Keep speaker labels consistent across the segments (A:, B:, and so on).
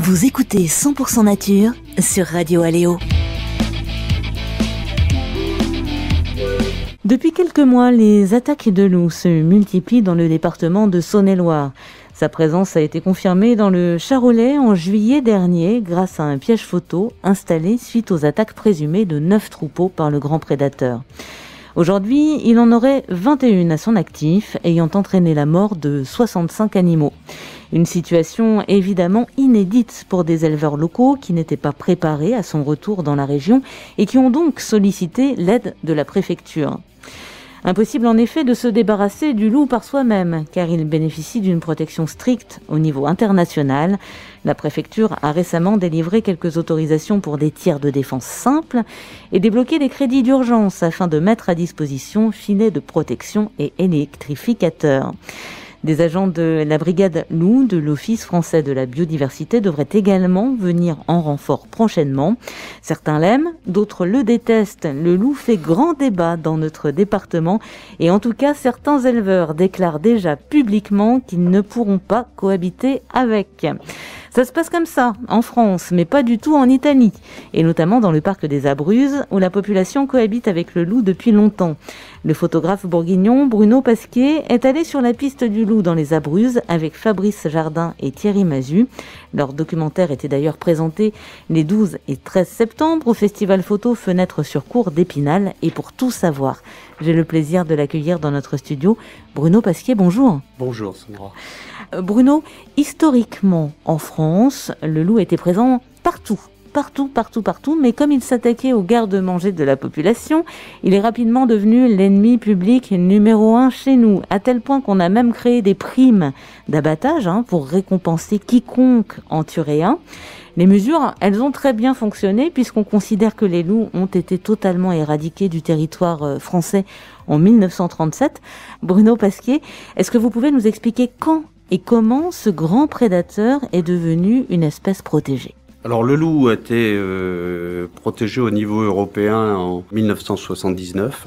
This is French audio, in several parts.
A: Vous écoutez 100% Nature sur Radio Aléo. Depuis quelques mois, les attaques de loups se multiplient dans le département de Saône-et-Loire. Sa présence a été confirmée dans le Charolais en juillet dernier grâce à un piège photo installé suite aux attaques présumées de 9 troupeaux par le grand prédateur. Aujourd'hui, il en aurait 21 à son actif, ayant entraîné la mort de 65 animaux. Une situation évidemment inédite pour des éleveurs locaux qui n'étaient pas préparés à son retour dans la région et qui ont donc sollicité l'aide de la préfecture. Impossible en effet de se débarrasser du loup par soi-même, car il bénéficie d'une protection stricte au niveau international. La préfecture a récemment délivré quelques autorisations pour des tirs de défense simples et débloqué des crédits d'urgence afin de mettre à disposition filets de protection et électrificateurs. Des agents de la brigade loup de l'Office français de la biodiversité devraient également venir en renfort prochainement. Certains l'aiment, d'autres le détestent. Le loup fait grand débat dans notre département et en tout cas, certains éleveurs déclarent déjà publiquement qu'ils ne pourront pas cohabiter avec. Ça se passe comme ça, en France, mais pas du tout en Italie, et notamment dans le parc des Abruzzes, où la population cohabite avec le loup depuis longtemps. Le photographe bourguignon Bruno Pasquier est allé sur la piste du loup dans les Abruzzes avec Fabrice Jardin et Thierry Mazu. Leur documentaire était d'ailleurs présenté les 12 et 13 septembre au festival photo Fenêtre sur Cour d'Épinal. Et pour tout savoir, j'ai le plaisir de l'accueillir dans notre studio. Bruno Pasquier, bonjour.
B: Bonjour Sandra.
A: Bruno, historiquement en France, le loup était présent partout, mais comme il s'attaquait aux gardes-manger de la population, il est rapidement devenu l'ennemi public numéro 1 chez nous, à tel point qu'on a même créé des primes d'abattage pour récompenser quiconque en tuerait un. Les mesures, elles ont très bien fonctionné puisqu'on considère que les loups ont été totalement éradiqués du territoire français en 1937. Bruno Pasquier, est-ce que vous pouvez nous expliquer quand et comment ce grand prédateur est devenu une espèce protégée ?
B: Alors le loup a été protégé au niveau européen en 1979.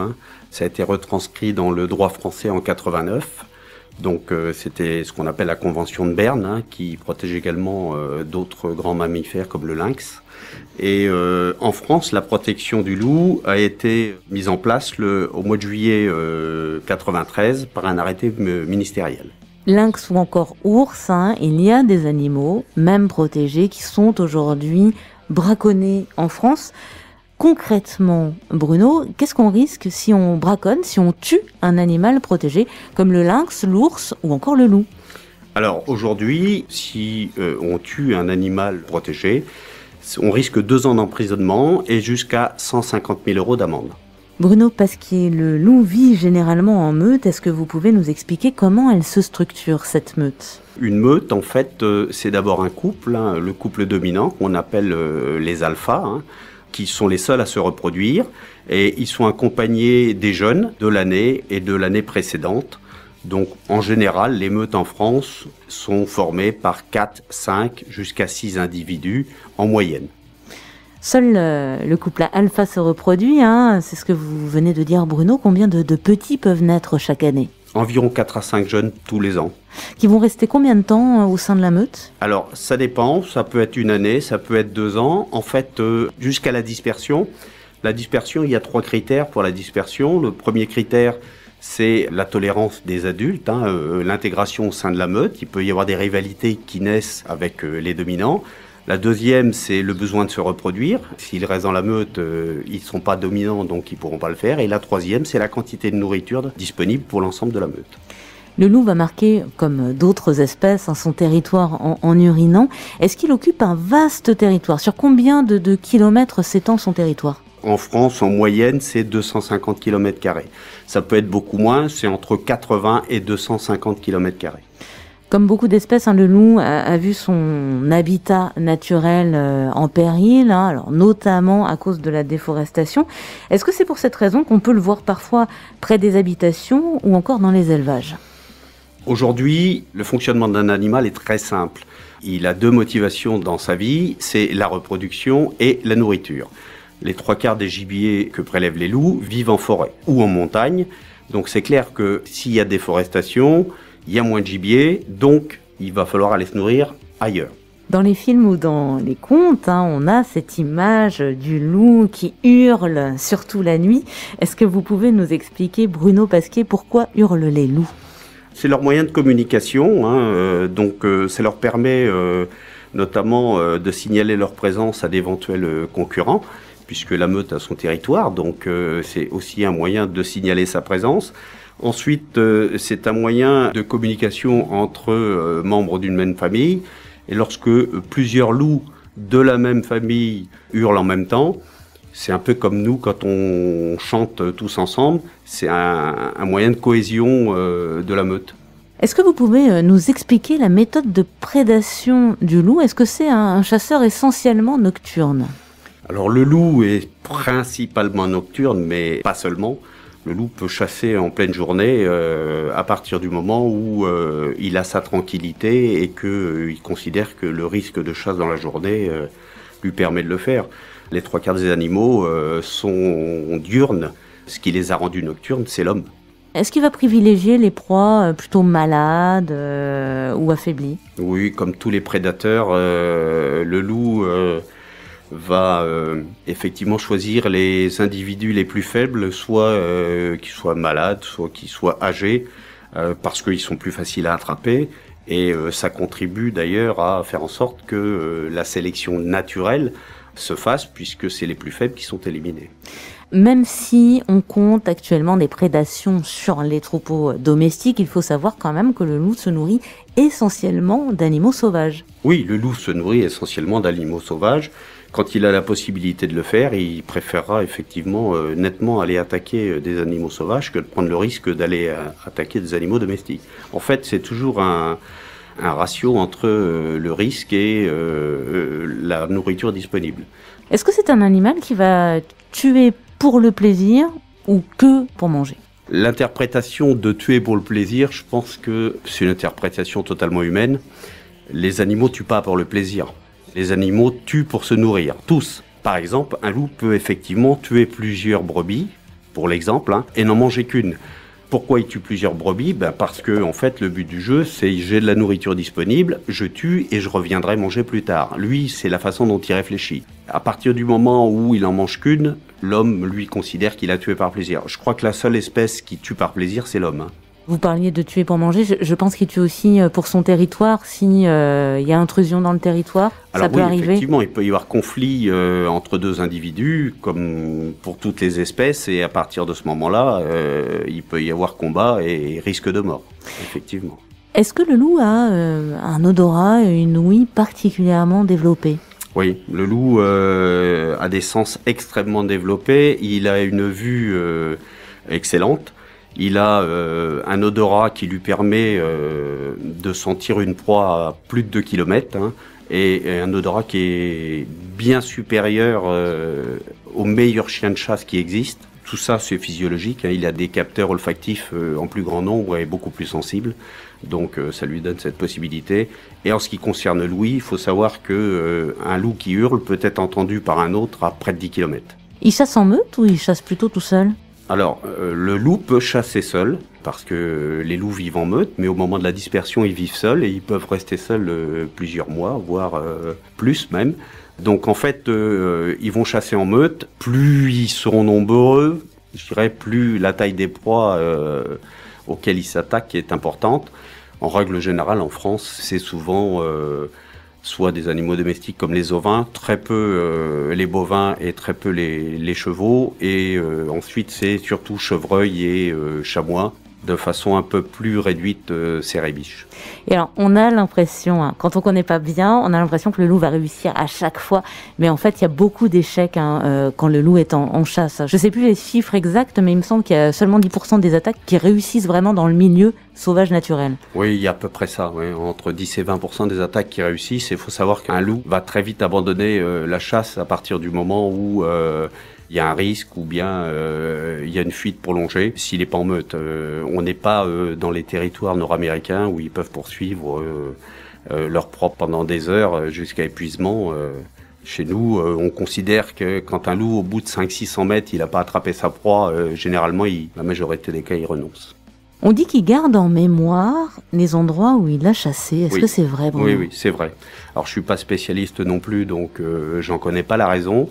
B: Ça a été retranscrit dans le droit français en 89. Donc c'était ce qu'on appelle la Convention de Berne, qui protège également d'autres grands mammifères comme le lynx. Et en France, la protection du loup a été mise en place au mois de juillet 93 par un arrêté ministériel.
A: Lynx ou encore ours, il y a des animaux, même protégés, qui sont aujourd'hui braconnés en France. Concrètement, Bruno, qu'est-ce qu'on risque si on braconne, si on tue un animal protégé, comme le lynx, l'ours ou encore le loup ?
B: Alors aujourd'hui, si on tue un animal protégé, on risque 2 ans d'emprisonnement et jusqu'à 150 000 € d'amende.
A: Bruno Pasquier, le loup vit généralement en meute. Est-ce que vous pouvez nous expliquer comment elle se structure, cette meute ?
B: Une meute, en fait, c'est d'abord un couple, le couple dominant, qu'on appelle les alphas, qui sont les seuls à se reproduire. Et ils sont accompagnés des jeunes de l'année et de l'année précédente. Donc, en général, les meutes en France sont formées par 4, 5, jusqu'à 6 individus en moyenne.
A: Seul le couple alpha se reproduit, c'est ce que vous venez de dire Bruno. Combien de petits peuvent naître chaque année ?
B: Environ 4 à 5 jeunes tous les ans.
A: Qui vont rester combien de temps au sein de la meute ?
B: Alors ça dépend, ça peut être 1 année, ça peut être 2 ans. En fait, jusqu'à la dispersion. La dispersion, il y a 3 critères pour la dispersion. Le premier critère, c'est la tolérance des adultes, l'intégration au sein de la meute. Il peut y avoir des rivalités qui naissent avec les dominants. La deuxième, c'est le besoin de se reproduire. S'ils restent dans la meute, ils ne sont pas dominants, donc ils ne pourront pas le faire. Et la troisième, c'est la quantité de nourriture disponible pour l'ensemble de la meute.
A: Le loup va marquer, comme d'autres espèces, son territoire en urinant. Est-ce qu'il occupe un vaste territoire ? Sur combien de kilomètres s'étend son territoire ?
B: En France, en moyenne, c'est 250 km². Ça peut être beaucoup moins, c'est entre 80 et 250 km².
A: Comme beaucoup d'espèces, le loup a vu son habitat naturel en péril, alors notamment à cause de la déforestation. Est-ce que c'est pour cette raison qu'on peut le voir parfois près des habitations ou encore dans les élevages ?
B: Aujourd'hui, le fonctionnement d'un animal est très simple. Il a 2 motivations dans sa vie, c'est la reproduction et la nourriture. Les 3/4 des gibiers que prélèvent les loups vivent en forêt ou en montagne. Donc c'est clair que s'il y a déforestation, il y a moins de gibier, donc il va falloir aller se nourrir ailleurs.
A: Dans les films ou dans les contes, on a cette image du loup qui hurle, surtout la nuit. Est-ce que vous pouvez nous expliquer, Bruno Pasquier, pourquoi hurlent les loups ?
B: C'est leur moyen de communication, donc ça leur permet notamment de signaler leur présence à d'éventuels concurrents, puisque la meute a son territoire, donc c'est aussi un moyen de signaler sa présence. Ensuite, c'est un moyen de communication entre membres d'une même famille. Et lorsque plusieurs loups de la même famille hurlent en même temps, c'est un peu comme nous quand on chante tous ensemble. C'est un moyen de cohésion de la meute.
A: Est-ce que vous pouvez nous expliquer la méthode de prédation du loup ? Est-ce que c'est un chasseur essentiellement nocturne ?
B: Alors le loup est principalement nocturne, mais pas seulement. Le loup peut chasser en pleine journée à partir du moment où il a sa tranquillité et qu'il considère que le risque de chasse dans la journée lui permet de le faire. Les 3/4 des animaux sont diurnes. Ce qui les a rendus nocturnes, c'est l'homme.
A: Est-ce qu'il va privilégier les proies plutôt malades ou affaiblies ?
B: Oui, comme tous les prédateurs, le loup va effectivement choisir les individus les plus faibles, soit qui soient malades, soit qui soient âgés, parce qu'ils sont plus faciles à attraper. Et ça contribue d'ailleurs à faire en sorte que la sélection naturelle se fasse, puisque c'est les plus faibles qui sont éliminés.
A: Même si on compte actuellement des prédations sur les troupeaux domestiques, il faut savoir quand même que le loup se nourrit essentiellement d'animaux sauvages.
B: Oui, le loup se nourrit essentiellement d'animaux sauvages. Quand il a la possibilité de le faire, il préférera effectivement nettement aller attaquer des animaux sauvages que de prendre le risque d'aller attaquer des animaux domestiques. En fait, c'est toujours un ratio entre le risque et la nourriture disponible.
A: Est-ce que c'est un animal qui va tuer pour le plaisir ou que pour manger ?
B: L'interprétation de tuer pour le plaisir, je pense que c'est une interprétation totalement humaine. Les animaux tuent pas pour le plaisir. Les animaux tuent pour se nourrir, tous. Par exemple, un loup peut effectivement tuer plusieurs brebis, pour l'exemple, et n'en manger qu'une. Pourquoi il tue plusieurs brebis ? Parce que en fait, le but du jeu, c'est j'ai de la nourriture disponible, je tue et je reviendrai manger plus tard. Lui, c'est la façon dont il réfléchit. À partir du moment où il en mange qu'une, l'homme, lui, considère qu'il a tué par plaisir. Je crois que la seule espèce qui tue par plaisir, c'est l'homme.
A: Vous parliez de tuer pour manger, je pense qu'il tue aussi pour son territoire, si y a intrusion dans le territoire,
B: alors
A: ça peut arriver.
B: Effectivement, il peut y avoir conflit entre deux individus, comme pour toutes les espèces, et à partir de ce moment-là, il peut y avoir combat et risque de mort, effectivement.
A: Est-ce que le loup a un odorat et une ouïe particulièrement développés ?
B: Oui, le loup a des sens extrêmement développés, il a une vue excellente. Il a un odorat qui lui permet de sentir une proie à plus de 2 km, et un odorat qui est bien supérieur aux meilleurs chiens de chasse qui existent. Tout ça, c'est physiologique. Il a des capteurs olfactifs en plus grand nombre et beaucoup plus sensibles. Donc, ça lui donne cette possibilité. Et en ce qui concerne l'ouïe, il faut savoir qu'un loup qui hurle peut être entendu par un autre à près de 10 km.
A: Il chasse en meute ou il chasse plutôt tout seul ?
B: Alors, le loup peut chasser seul, parce que les loups vivent en meute, mais au moment de la dispersion, ils vivent seuls et ils peuvent rester seuls plusieurs mois, voire plus même. Donc en fait, ils vont chasser en meute. Plus ils seront nombreux, je dirais, plus la taille des proies auxquelles ils s'attaquent est importante. En règle générale, en France, c'est souvent soit des animaux domestiques comme les ovins, très peu les bovins et très peu les chevaux. Et ensuite, c'est surtout chevreuil et chamois, de façon un peu plus réduite, cérébiche.
A: Et alors, on a l'impression, quand on connaît pas bien, on a l'impression que le loup va réussir à chaque fois. Mais en fait, il y a beaucoup d'échecs quand le loup est en chasse. Je sais plus les chiffres exacts, mais il me semble qu'il y a seulement 10% des attaques qui réussissent vraiment dans le milieu sauvage naturel.
B: Oui, il y a à peu près ça. Oui. Entre 10 et 20% des attaques qui réussissent. Il faut savoir qu'un loup va très vite abandonner la chasse à partir du moment où il y a un risque ou bien il y a une fuite prolongée s'il n'est pas en meute. On n'est pas dans les territoires nord-américains où ils peuvent poursuivre leur proie pendant des heures jusqu'à épuisement. Chez nous, on considère que quand un loup, au bout de 500-600 mètres, il n'a pas attrapé sa proie, généralement, la majorité des cas, il renonce.
A: On dit qu'il garde en mémoire les endroits où il a chassé. Est-ce que c'est vrai, Bruno ?
B: Oui, c'est vrai. Alors, je suis pas spécialiste non plus, donc j'en connais pas la raison,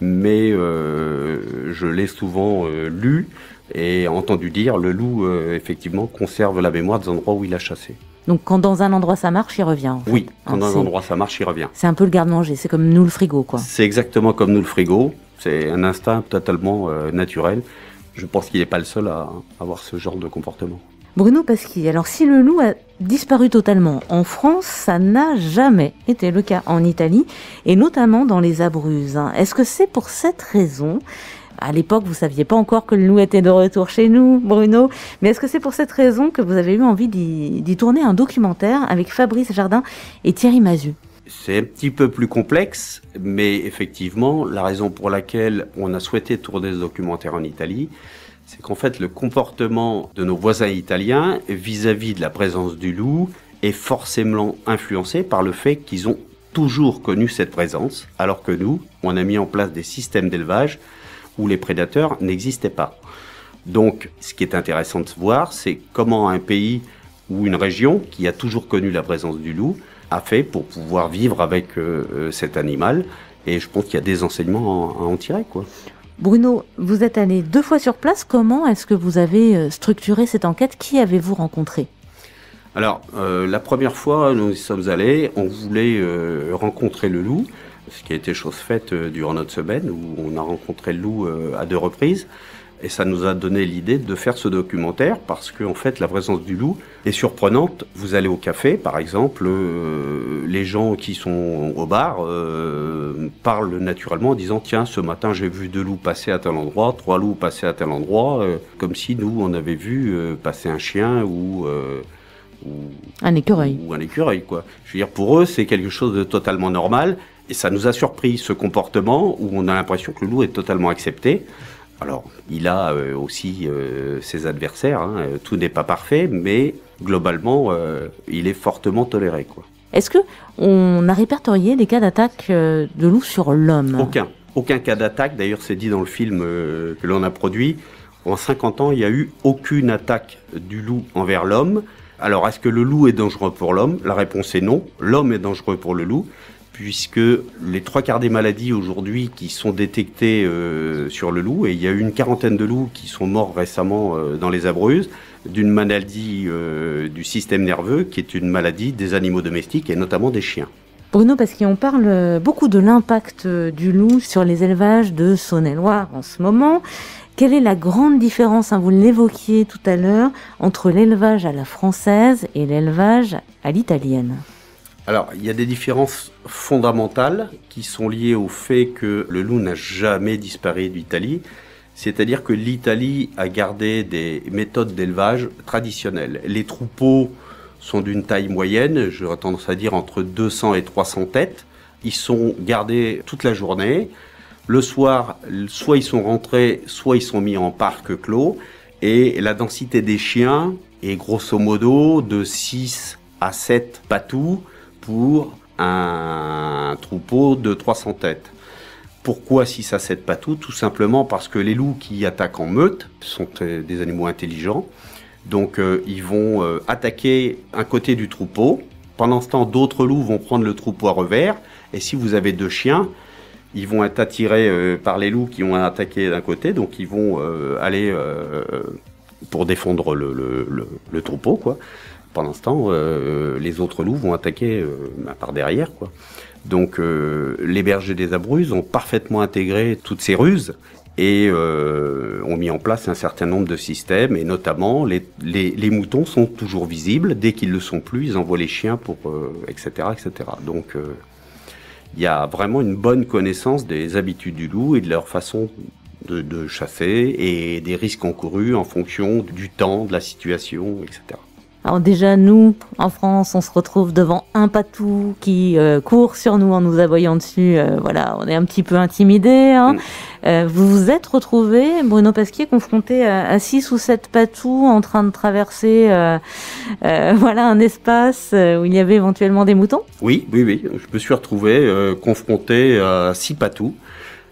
B: mais je l'ai souvent lu et entendu dire, le loup, effectivement, conserve la mémoire des endroits où il a chassé.
A: Donc quand dans un endroit ça marche, il revient. En fait.
B: Oui, quand dans un endroit ça marche, il revient.
A: C'est un peu le garde-manger, c'est comme nous le frigo, quoi.
B: C'est exactement comme nous le frigo, c'est un instinct totalement naturel. Je pense qu'il n'est pas le seul à avoir ce genre de comportement.
A: Bruno Pasquier, alors si le loup a disparu totalement en France, ça n'a jamais été le cas en Italie, et notamment dans les Abruzzes. Est-ce que c'est pour cette raison ? À l'époque, vous ne saviez pas encore que le loup était de retour chez nous, Bruno. Mais est-ce que c'est pour cette raison que vous avez eu envie d'y tourner un documentaire avec Fabrice Jardin et Thierry Mazu ?
B: C'est un petit peu plus complexe, mais effectivement, la raison pour laquelle on a souhaité tourner ce documentaire en Italie, c'est qu'en fait, le comportement de nos voisins italiens vis-à-vis de la présence du loup est forcément influencé par le fait qu'ils ont toujours connu cette présence, alors que nous, on a mis en place des systèmes d'élevage où les prédateurs n'existaient pas. Donc, ce qui est intéressant de voir, c'est comment un pays ou une région qui a toujours connu la présence du loup a fait pour pouvoir vivre avec cet animal. Et je pense qu'il y a des enseignements à en tirer, quoi.
A: Bruno, vous êtes allé 2 fois sur place. Comment est-ce que vous avez structuré cette enquête ? Qui avez-vous rencontré ?
B: Alors, la première fois, nous y sommes allés, on voulait rencontrer le loup, ce qui a été chose faite durant notre semaine, où on a rencontré le loup à 2 reprises. Et ça nous a donné l'idée de faire ce documentaire parce que, en fait, la présence du loup est surprenante. Vous allez au café, par exemple, les gens qui sont au bar parlent naturellement en disant « Tiens, ce matin, j'ai vu 2 loups passer à tel endroit, 3 loups passer à tel endroit comme si nous, on avait vu passer un chien ou
A: un écureuil.
B: Ou un écureuil, quoi. Je veux dire, pour eux, c'est quelque chose de totalement normal. Et ça nous a surpris, ce comportement, où on a l'impression que le loup est totalement accepté. Alors, il a aussi ses adversaires, hein. Tout n'est pas parfait, mais globalement, il est fortement toléré, quoi.
A: Est-ce qu'on a répertorié des cas d'attaque de loup sur l'homme ?
B: Aucun cas d'attaque. D'ailleurs, c'est dit dans le film que l'on a produit. En 50 ans, il n'y a eu aucune attaque du loup envers l'homme. Alors, est-ce que le loup est dangereux pour l'homme ? La réponse est non. L'homme est dangereux pour le loup, puisque les 3/4 des maladies aujourd'hui qui sont détectées sur le loup, et il y a eu une 40aine de loups qui sont morts récemment dans les Abruzzes, d'une maladie du système nerveux, qui est une maladie des animaux domestiques, et notamment des chiens.
A: Bruno, parce qu'on parle beaucoup de l'impact du loup sur les élevages de Saône-et-Loire en ce moment. Quelle est la grande différence, vous l'évoquiez tout à l'heure, entre l'élevage à la française et l'élevage à l'italienne ?
B: Alors, il y a des différences fondamentales qui sont liées au fait que le loup n'a jamais disparu d'Italie. C'est-à-dire que l'Italie a gardé des méthodes d'élevage traditionnelles. Les troupeaux sont d'une taille moyenne, j'aurais tendance à dire entre 200 et 300 têtes. Ils sont gardés toute la journée. Le soir, soit ils sont rentrés, soit ils sont mis en parc clos. Et la densité des chiens est grosso modo de 6 à 7 patous pour un troupeau de 300 têtes. Pourquoi 6 à 7 patous ? Tout simplement parce que les loups qui attaquent en meute sont des animaux intelligents. Donc ils vont attaquer un côté du troupeau. Pendant ce temps, d'autres loups vont prendre le troupeau à revers. Et si vous avez 2 chiens, ils vont être attirés par les loups qui ont attaqué d'un côté. Donc ils vont aller pour défendre le troupeau, quoi. Pendant ce temps, les autres loups vont attaquer par derrière, quoi. Donc les bergers des Abruzzes ont parfaitement intégré toutes ces ruses et ont mis en place un certain nombre de systèmes, et notamment les moutons sont toujours visibles. Dès qu'ils ne le sont plus, ils envoient les chiens pour etc., etc. Donc il y a vraiment une bonne connaissance des habitudes du loup et de leur façon de chasser et des risques encourus en fonction du temps, de la situation, etc.
A: Alors déjà, nous, en France, on se retrouve devant un patou qui court sur nous en nous aboyant dessus. Voilà, on est un petit peu intimidés. Vous vous êtes retrouvé, Bruno Pasquier, confronté à 6 ou 7 patous en train de traverser voilà, un espace où il y avait éventuellement des moutons ?
B: Oui. Je me suis retrouvé confronté à 6 patous.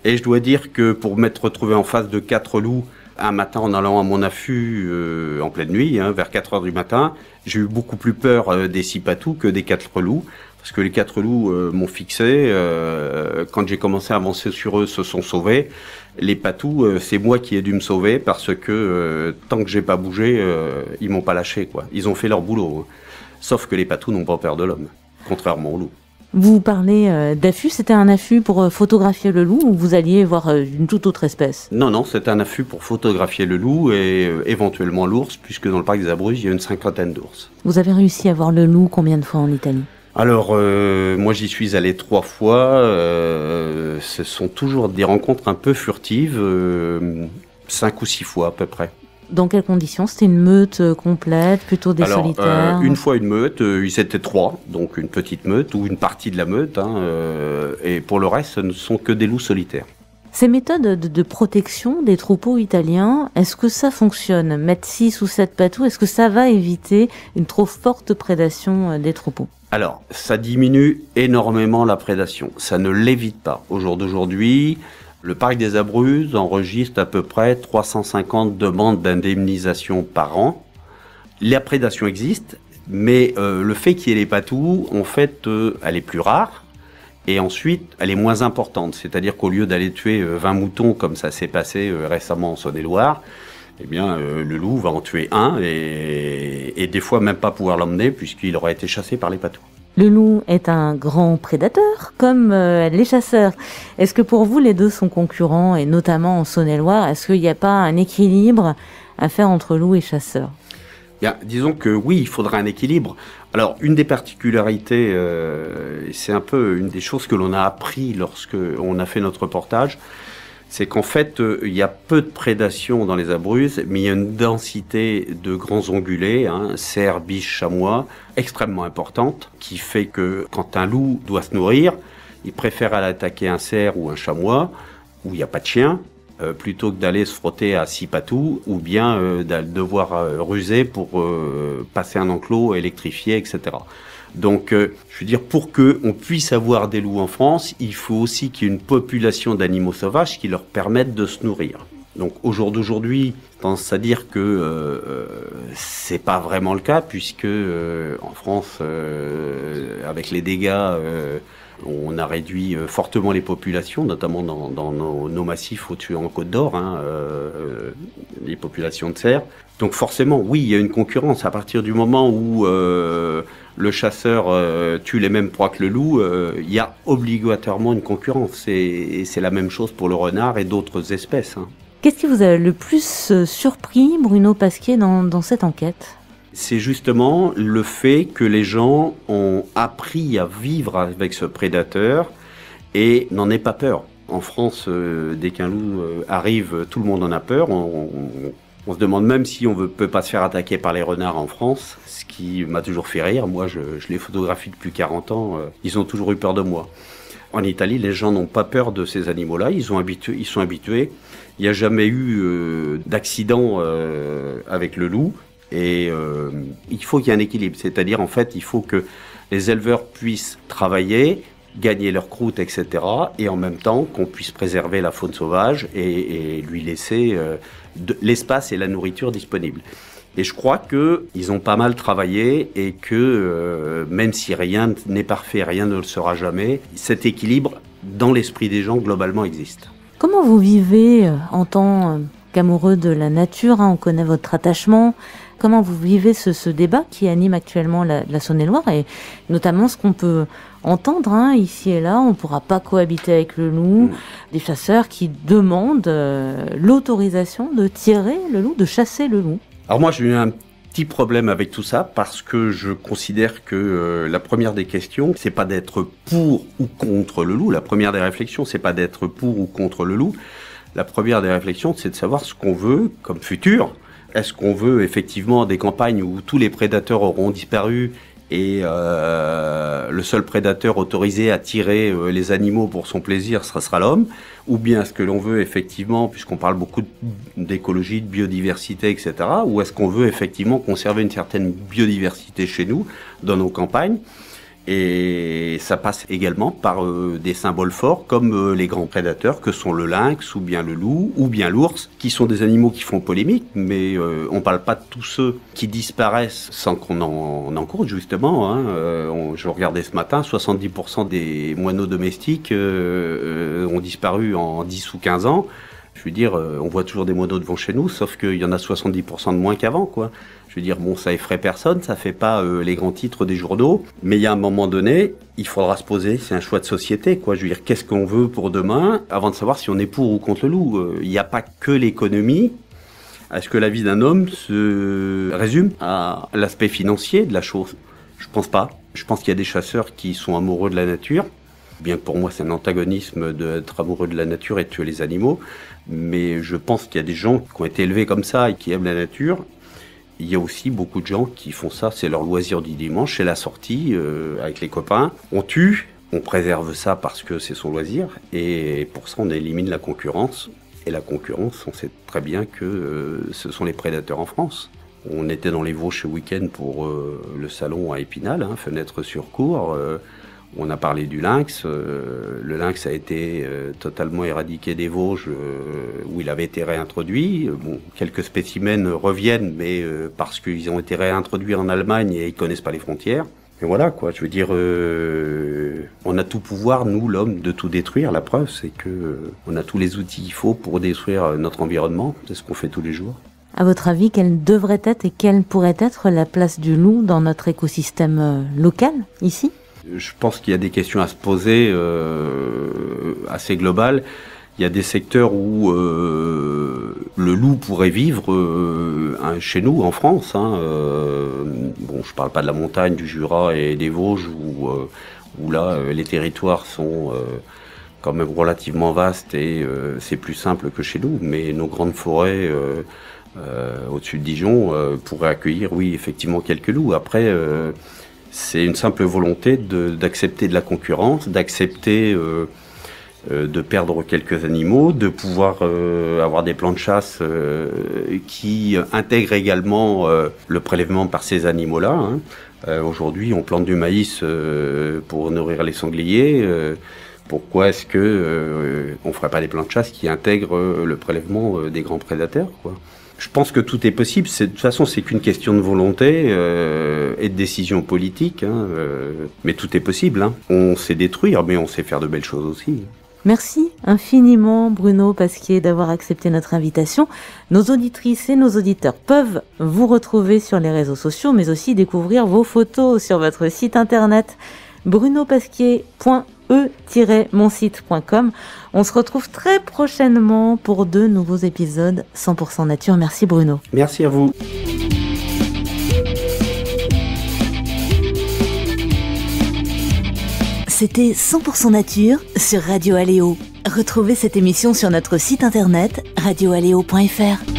B: Et je dois dire que pour m'être retrouvé en face de 4 loups, Un matin, en allant à mon affût en pleine nuit, vers 4 heures du matin, j'ai eu beaucoup plus peur des 6 patous que des 4 loups. Parce que les 4 loups m'ont fixé. Quand j'ai commencé à avancer sur eux, se sont sauvés. Les patous, c'est moi qui ai dû me sauver parce que tant que j'ai pas bougé, ils m'ont pas lâché, quoi. Ils ont fait leur boulot. Sauf que les patous n'ont pas peur de l'homme, contrairement aux loups.
A: Vous parlez d'affût, c'était un affût pour photographier le loup ou vous alliez voir une toute autre espèce?
B: Non, c'était un affût pour photographier le loup et éventuellement l'ours, puisque dans le parc des Abruzzes, il y a une 50aine d'ours.
A: Vous avez réussi à voir le loup combien de fois en Italie?
B: Alors, moi j'y suis allé 3 fois, ce sont toujours des rencontres un peu furtives, 5 ou 6 fois à peu près.
A: Dans quelles conditions? C'était une meute complète, plutôt des solitaires?
B: Une fois une meute, ils étaient 3, donc une petite meute ou une partie de la meute, et pour le reste ce ne sont que des loups solitaires.
A: Ces méthodes de protection des troupeaux italiens, est-ce que ça fonctionne? Mettre 6 ou 7 patous, est-ce que ça va éviter une trop forte prédation des troupeaux?
B: Alors, ça diminue énormément la prédation. Ça ne l'évite pas. Au jour d'aujourd'hui, le parc des Abruzzes enregistre à peu près 350 demandes d'indemnisation par an. La prédation existe, mais le fait qu'il y ait les patous, en fait, elle est plus rare. Et ensuite, elle est moins importante. C'est-à-dire qu'au lieu d'aller tuer 20 moutons, comme ça s'est passé récemment en Saône-et-Loire, eh bien, le loup va en tuer un et des fois même pas pouvoir l'emmener puisqu'il aurait été chassé par les patous.
A: Le loup est un grand prédateur, comme les chasseurs. Est-ce que pour vous, les deux sont concurrents, et notamment en Saône-et-Loire, est-ce qu'il n'y a pas un équilibre à faire entre loup et chasseur?
B: Bien, disons que oui, il faudra un équilibre. Alors, une des particularités, c'est un peu une des choses que l'on a appris lorsque on a fait notre reportage, c'est qu'en fait, il y a peu de prédation dans les Abruzzes, mais il y a une densité de grands ongulés, cerfs, biches, chamois, extrêmement importante, qui fait que quand un loup doit se nourrir, il préfère aller attaquer un cerf ou un chamois, où il n'y a pas de chien, plutôt que d'aller se frotter à 6 patous, ou bien devoir ruser pour passer un enclos électrifié, etc. Donc, je veux dire, pour qu'on puisse avoir des loups en France, il faut aussi qu'il y ait une population d'animaux sauvages qui leur permettent de se nourrir. Donc, au jour d'aujourd'hui, je pense à dire que c'est pas vraiment le cas, puisque en France, avec les dégâts, on a réduit fortement les populations, notamment dans nos massifs au-dessus en Côte d'Or, les populations de cerfs. Donc forcément, oui, il y a une concurrence. À partir du moment où le chasseur tue les mêmes proies que le loup, il y a obligatoirement une concurrence. Et c'est la même chose pour le renard et d'autres espèces.
A: Qu'est-ce qui vous a le plus surpris, Bruno Pasquier, dans cette enquête?
B: C'est justement le fait que les gens ont appris à vivre avec ce prédateur et n'en aient pas peur. En France, dès qu'un loup arrive, tout le monde en a peur. On se demande même si on ne peut pas se faire attaquer par les renards en France, ce qui m'a toujours fait rire. Moi, je les photographie depuis 40 ans. Ils ont toujours eu peur de moi. En Italie, les gens n'ont pas peur de ces animaux-là. Ils sont habitués. Il n'y a jamais eu d'accident avec le loup. Et il faut qu'il y ait un équilibre. C'est-à-dire, en fait, il faut que les éleveurs puissent travailler, gagner leur croûte, etc. Et en même temps, qu'on puisse préserver la faune sauvage et lui laisser l'espace et la nourriture disponibles. Et je crois qu'ils ont pas mal travaillé et que même si rien n'est parfait, rien ne le sera jamais, cet équilibre dans l'esprit des gens globalement existe.
A: Comment vous vivez en tant qu'amoureux de la nature, on connaît votre attachement, comment vous vivez ce débat qui anime actuellement la Saône-et-Loire et notamment ce qu'on peut entendre ici et là, on ne pourra pas cohabiter avec le loup, des chasseurs qui demandent l'autorisation de tirer le loup, de chasser le loup.
B: Alors moi j'ai eu un petit problème avec tout ça parce que je considère que la première des questions, c'est pas d'être pour ou contre le loup. La première des réflexions, c'est pas d'être pour ou contre le loup. La première des réflexions, c'est de savoir ce qu'on veut comme futur. Est-ce qu'on veut effectivement des campagnes où tous les prédateurs auront disparu et le seul prédateur autorisé à tirer les animaux pour son plaisir, ce sera l'homme? Ou bien est-ce que l'on veut effectivement, puisqu'on parle beaucoup d'écologie, de biodiversité, etc., ou est-ce qu'on veut effectivement conserver une certaine biodiversité chez nous, dans nos campagnes? Et ça passe également par des symboles forts comme les grands prédateurs que sont le lynx ou bien le loup ou bien l'ours, qui sont des animaux qui font polémique, mais on ne parle pas de tous ceux qui disparaissent sans qu'on en encourage justement. Je regardais ce matin, 70% des moineaux domestiques ont disparu en 10 ou 15 ans. Je veux dire, on voit toujours des moineaux devant chez nous, sauf qu'il y en a 70% de moins qu'avant, quoi. Je veux dire, bon, ça effraie personne, ça fait pas les grands titres des journaux, mais il y a un moment donné, il faudra se poser, c'est un choix de société, quoi. Je veux dire, qu'est-ce qu'on veut pour demain, avant de savoir si on est pour ou contre le loup. Il n'y a pas que l'économie. Est-ce que la vie d'un homme se résume à l'aspect financier de la chose? Je pense pas. Je pense qu'il y a des chasseurs qui sont amoureux de la nature, bien que pour moi c'est un antagonisme d'être amoureux de la nature et de tuer les animaux, mais je pense qu'il y a des gens qui ont été élevés comme ça et qui aiment la nature. Il y a aussi beaucoup de gens qui font ça, c'est leur loisir du dimanche, c'est la sortie avec les copains. On tue, on préserve ça parce que c'est son loisir, et pour ça on élimine la concurrence. Et la concurrence, on sait très bien que ce sont les prédateurs en France. On était dans les Vosges ce week-end pour le salon à Épinal, fenêtre sur cour. On a parlé du lynx. Le lynx a été totalement éradiqué des Vosges où il avait été réintroduit. Bon, quelques spécimens reviennent, mais parce qu'ils ont été réintroduits en Allemagne et ils connaissent pas les frontières. Et voilà, quoi. Je veux dire, on a tout pouvoir, nous, l'homme, de tout détruire. La preuve, c'est que on a tous les outils qu'il faut pour détruire notre environnement. C'est ce qu'on fait tous les jours.
A: À votre avis, quelle devrait être et quelle pourrait être la place du loup dans notre écosystème local, ici ?
B: Je pense qu'il y a des questions à se poser assez globales. Il y a des secteurs où le loup pourrait vivre chez nous, en France. Bon, je parle pas de la montagne, du Jura et des Vosges, où là, les territoires sont quand même relativement vastes et c'est plus simple que chez nous. Mais nos grandes forêts au-dessus de Dijon pourraient accueillir, oui, effectivement, quelques loups. Après... c'est une simple volonté d'accepter de la concurrence, d'accepter de perdre quelques animaux, de pouvoir avoir des plans de chasse qui intègrent également le prélèvement par ces animaux-là. Aujourd'hui, on plante du maïs pour nourrir les sangliers. Pourquoi est-ce que on ferait pas des plans de chasse qui intègrent le prélèvement des grands prédateurs, quoi? Je pense que tout est possible. De toute façon, c'est qu'une question de volonté et de décision politique. Mais tout est possible. On sait détruire, mais on sait faire de belles choses aussi.
A: Merci infiniment, Bruno Pasquier, d'avoir accepté notre invitation. Nos auditrices et nos auditeurs peuvent vous retrouver sur les réseaux sociaux, mais aussi découvrir vos photos sur votre site internet brunopasquier.e-monsite.com. On se retrouve très prochainement pour de nouveaux épisodes 100% nature. Merci Bruno.
B: Merci à vous.
A: C'était 100% nature sur Radio Aléo. Retrouvez cette émission sur notre site internet radioaléo.fr.